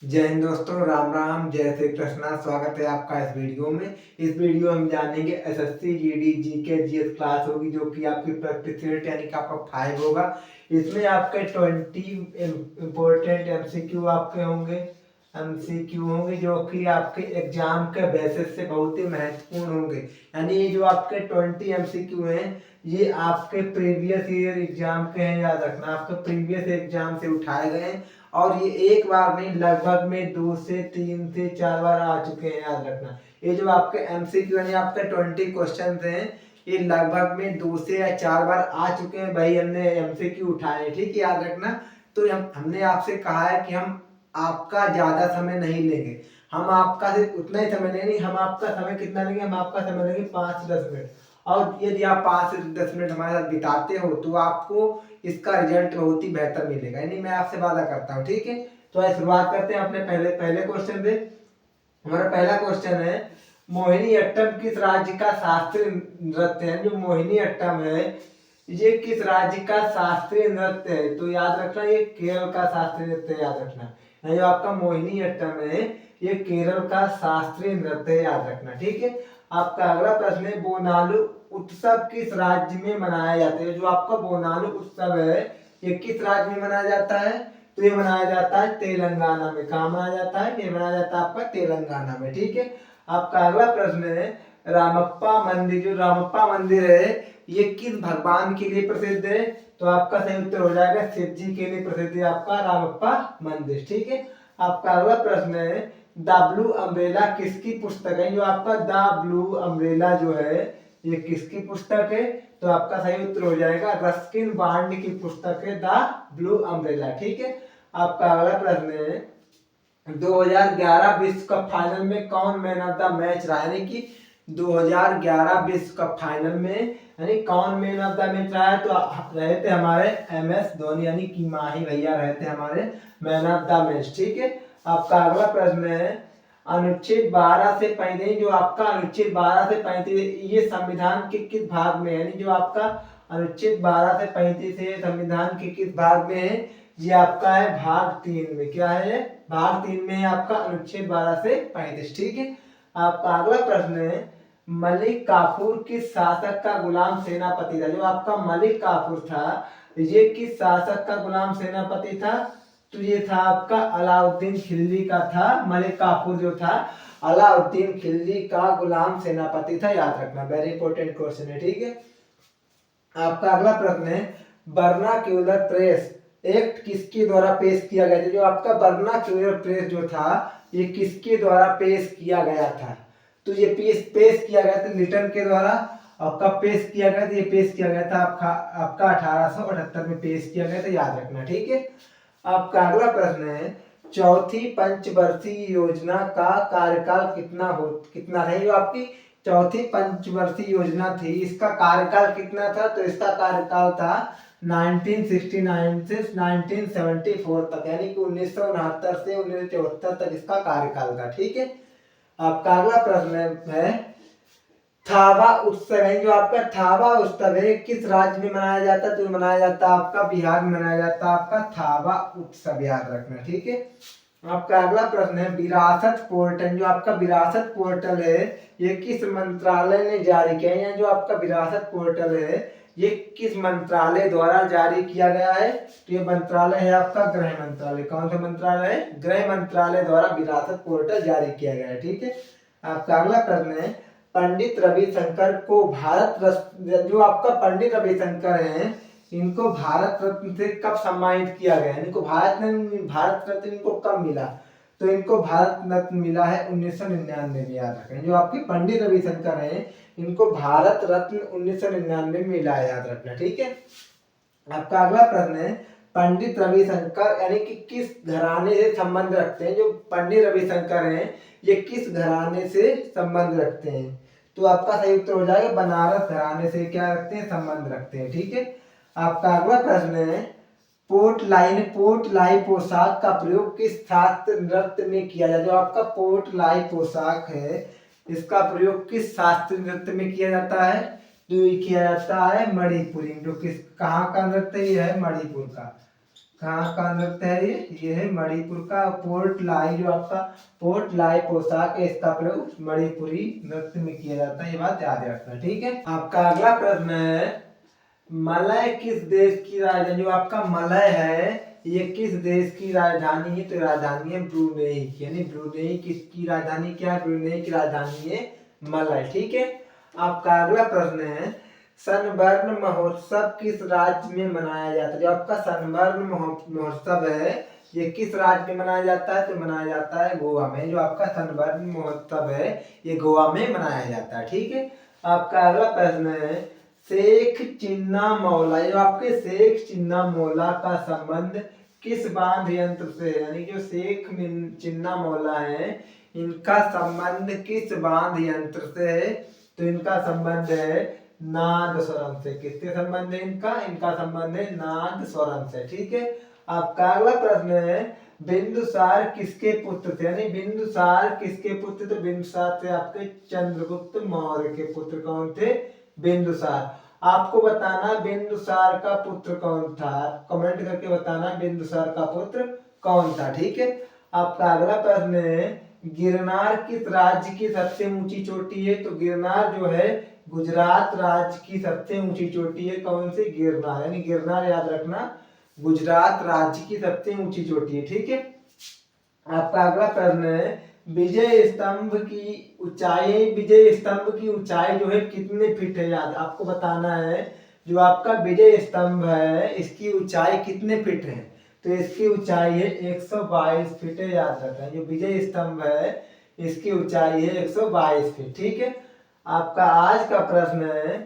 जय हिंद दोस्तों, राम राम, जय श्री कृष्णा। स्वागत है आपका इस वीडियो में। इस वीडियो में हम जानेंगे SSC GD GK GS class होगी जो कि आपकी प्रैक्टिस सेट यानी कि आपका 5 होगा। इसमें आपके 20 इम्पोर्टेंट एमसीक्यू होंगे जो कि आपके एग्जाम के बेसिस से बहुत ही महत्वपूर्ण होंगे। यानी ये जो आपके 20 एमसीक्यू हैं ये आपके प्रीवियस ईयर एग्जाम के हैं, याद रखना। आपके प्रीवियस एग्जाम से उठाए गए हैं और ये एक बार नहीं, लगभग में 2 से 3 से 4 बार आ चुके हैं, याद रखना। ये जो आपके एमसीक्यू यानी आपके 20 क्वेश्चन हैं ये लगभग में 2 से या 4 बार आ चुके हैं। भाई हमने एमसीक्यू उठाए हैं, ठीक है, याद रखना। तो हमने आपसे कहा है कि हम आपका ज्यादा समय नहीं लेंगे, हम आपका सिर्फ उतना ही समय लेंगे। हम आपका समय कितना लेंगे? हम आपका समय लेंगे 5 से 10 मिनट। और यदि आप 5 से 10 मिनट हमारे साथ बिताते हो तो आपको इसका रिजल्ट बहुत ही बेहतर मिलेगा, यानी मैं आपसे वादा करता हूँ, ठीक है। तो शुरुआत करते हैं अपने पहले क्वेश्चन से। हमारा पहला क्वेश्चन है, मोहिनी अट्टम किस राज्य का शास्त्रीय नृत्य है? जो मोहिनी अट्टम है ये किस राज्य का शास्त्रीय नृत्य है? तो याद रखना ये केरल का शास्त्रीय नृत्य है, याद रखना। जो आपका मोहिनी अट्टम है ये केरल का शास्त्रीय नृत्य है, याद रखना, ठीक है। आपका अगला प्रश्न है, बोनालू उत्सव किस राज्य में मनाया जाता है? जो आपका बोनालू उत्सव है ये किस राज्य में मनाया जाता है? तो ये मनाया जाता है तेलंगाना में। कहाँ मनाया जाता है? ये मनाया जाता है आपका तेलंगाना में, ठीक है। आपका अगला प्रश्न है, रामप्पा मंदिर, जो रामप्पा मंदिर है ये किस भगवान के लिए प्रसिद्ध है? तो आपका सही उत्तर हो जाएगा शिव जी के लिए प्रसिद्ध है आपका रामप्पा मंदिर, ठीक है। आपका अगला प्रश्न है, द ब्लू अम्ब्रेला किसकी पुस्तक है? जो आपका द ब्लू अम्ब्रेला जो है ये किसकी पुस्तक है? तो आपका सही उत्तर हो जाएगा रस्किन बॉन्ड की पुस्तक है द ब्लू अम्ब्रेला, ठीक है। आपका अगला प्रश्न है, 2011 विश्व कप फाइनल में कौन मैन ऑफ द मैच रहा? यानी कि 2011 विश्व कप फाइनल में यानी कौन मैन ऑफ द मैच रहा है? तो रहे थे हमारे एमएस धोनी, यानी कि माही भैया रहे थे हमारे मैन ऑफ द मैच, ठीक है। आपका अगला प्रश्न है, अनुच्छेद 12 से 35, जो आपका अनुच्छेद 12 से 35 ये संविधान के किस भाग में है? यानी जो आपका अनुच्छेद 12 से 35 है संविधान के किस भाग में है? ये आपका है भाग 3 में। क्या है? भाग 3 में है आपका अनुच्छेद 12 से 35, ठीक है। आपका अगला प्रश्न है, मलिक काफूर किस शासक का गुलाम सेनापति था? जो आपका मलिक काफूर था ये किस शासक का गुलाम सेनापति था? तो ये था आपका अलाउद्दीन खिलजी का था। मलिक काफूर जो था अलाउद्दीन खिलजी का गुलाम सेनापति था, याद रखना। वेरी इंपॉर्टेंट क्वेश्चन है, ठीक है। आपका अगला प्रश्न है, वर्नाक्यूलर प्रेस एक्ट किसके द्वारा पेश किया गया था? जो आपका वर्नाक्यूलर प्रेस जो था ये किसके द्वारा पेश किया गया था? तो ये पेश किया गया था लिटन के द्वारा। और कब पेश किया गया था? ये पेश किया गया था आपका 1878 में पेश किया गया था, याद रखना, ठीक है। आपका अगला प्रश्न है, चौथी पंचवर्षीय योजना का कार्यकाल कितना था? जो आपकी चौथी पंचवर्षीय योजना थी इसका कार्यकाल कितना था? तो इसका कार्यकाल था 1969 से 1974 तक, यानी कि 1969 से 1974 तक इसका कार्यकाल था, ठीक है। आपका अगला प्रश्न है, थावा उत्सव है, जो आपका थावा उत्सव है किस राज्य में मनाया जाता है? तो मनाया जाता है आपका बिहार में मनाया जाता है आपका थावा उत्सव, याद रखना, ठीक है। आपका अगला प्रश्न है, विरासत पोर्टल, जो आपका विरासत पोर्टल है ये किस मंत्रालय ने जारी किया है? जो आपका विरासत पोर्टल है ये किस मंत्रालय द्वारा जारी किया गया है? तो ये मंत्रालय है आपका गृह मंत्रालय। कौन सा मंत्रालय है? गृह मंत्रालय द्वारा विरासत पोर्टल जारी किया गया है, ठीक है। आपका अगला प्रश्न है, पंडित रविशंकर को भारत रत्न, जो आपका पंडित रविशंकर हैं इनको भारत रत्न से कब सम्मानित किया गया? इनको भारत रत्न इनको कब मिला? तो इनको भारत रत्न मिला है 1999 में, याद रखें। जो आपके पंडित रविशंकर हैं इनको भारत रत्न 1999 में मिला है, याद रखना, ठीक है। आपका अगला प्रश्न है, पंडित रविशंकर यानी कि किस घराने से संबंध रखते हैं? जो पंडित रविशंकर हैं ये किस घराने से संबंध रखते हैं? तो आपका सही उत्तर हो जाएगा बनारस घराने से क्या रखते हैं? संबंध रखते हैं, ठीक है। आपका अगला प्रश्न है, पोर्टलाई पोशाक का प्रयोग किस शास्त्र नृत्य में किया जाता है? जो आपका पोर्टलाई पोशाक है इसका प्रयोग किस शास्त्रीय नृत्य में किया जाता है? तो ये किया जाता है मणिपुरी, जो किस कहाँ का नृत्य है? मणिपुर का। कहाँ का नृत्य है ये है मणिपुर का पोर्ट लाई, जो आपका पोर्ट लाई पोशाक है, इसका प्रयोग मणिपुरी नृत्य में किया जाता है, ये बात याद रखना। ठीक है, आपका अगला प्रश्न है मलय किस देश की राजधानी, जो आपका मलय है ये किस देश की राजधानी है, तो राजधानी है ब्रुनेई की, यानी ब्रुनेई किसकी राजधानी क्या है, ब्रुनेई की राजधानी है मलय। ठीक है, आपका अगला प्रश्न है सनबर्न महोत्सव किस राज्य में मनाया जाता है, जो आपका सनबर्न महोत्सव है ये किस राज्य में मनाया जाता है, तो मनाया जाता है गोवा में। जो आपका सनबर्न महोत्सव है ये गोवा में मनाया जाता है। ठीक है, आपका अगला प्रश्न है शेख चिन्ना मौला, जो आपके शेख चिन्ना मौला का संबंध किस बांध यंत्र से है, यानी जो शेख चिन्ना मौला है इनका संबंध किस बांध यंत्र से है, तो इनका संबंध है नादस्वरम से। किससे संबंध है इनका संबंध है नादस्वरम से। ठीक है, आपका अगला प्रश्न है बिंदुसार किसके पुत्र थे, यानी बिंदुसार किसके पुत्र, तो बिंदुसार थे आपके चंद्रगुप्त मौर्य के पुत्र। कौन थे, बिंदुसार। आपको बताना बिंदुसार का पुत्र कौन था, कमेंट करके बताना बिंदुसार का पुत्र कौन था। ठीक है, आपका अगला प्रश्न है गिरनार किस राज्य की सबसे ऊंची चोटी है, तो गिरनार जो है गुजरात राज्य की सबसे ऊंची चोटी है। कौन सी, गिरनार, यानी गिरनार याद रखना गुजरात राज्य की सबसे ऊंची चोटी है। ठीक है, आपका अगला प्रश्न है विजय स्तंभ की ऊंचाई जो है कितने फीट है, याद आपको बताना है। जो आपका विजय स्तंभ है इसकी ऊंचाई कितने फीट है, तो इसकी ऊंचाई है 122 फीट है, याद रखना। जो विजय स्तंभ है इसकी ऊंचाई है 122 फीट। ठीक है, आपका आज का प्रश्न है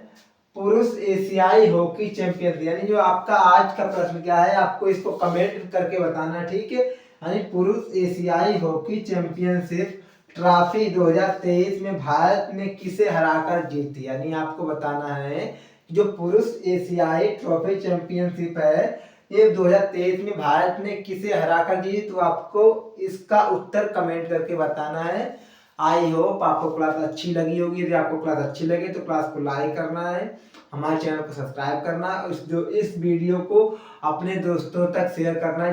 पुरुष एशियाई हॉकी चैंपियन, यानी जो आपका आज का प्रश्न क्या है आपको इसको कमेंट करके बताना। ठीक है, यानी पुरुष एशियाई हॉकी चैंपियनशिप ट्रॉफी 2023 में भारत ने किसे हराकर जीती, यानी आपको बताना है जो पुरुष एशियाई ट्रॉफी चैंपियनशिप है ये 2023 में भारत ने किसे हराकर जीती, तो आपको इसका उत्तर कमेंट करके बताना है। आई होप आपको क्लास अच्छी लगी होगी। यदि आपको क्लास अच्छी लगे तो क्लास को लाइक करना है, हमारे चैनल को सब्सक्राइब करना है, इस वीडियो को अपने दोस्तों तक शेयर करना है।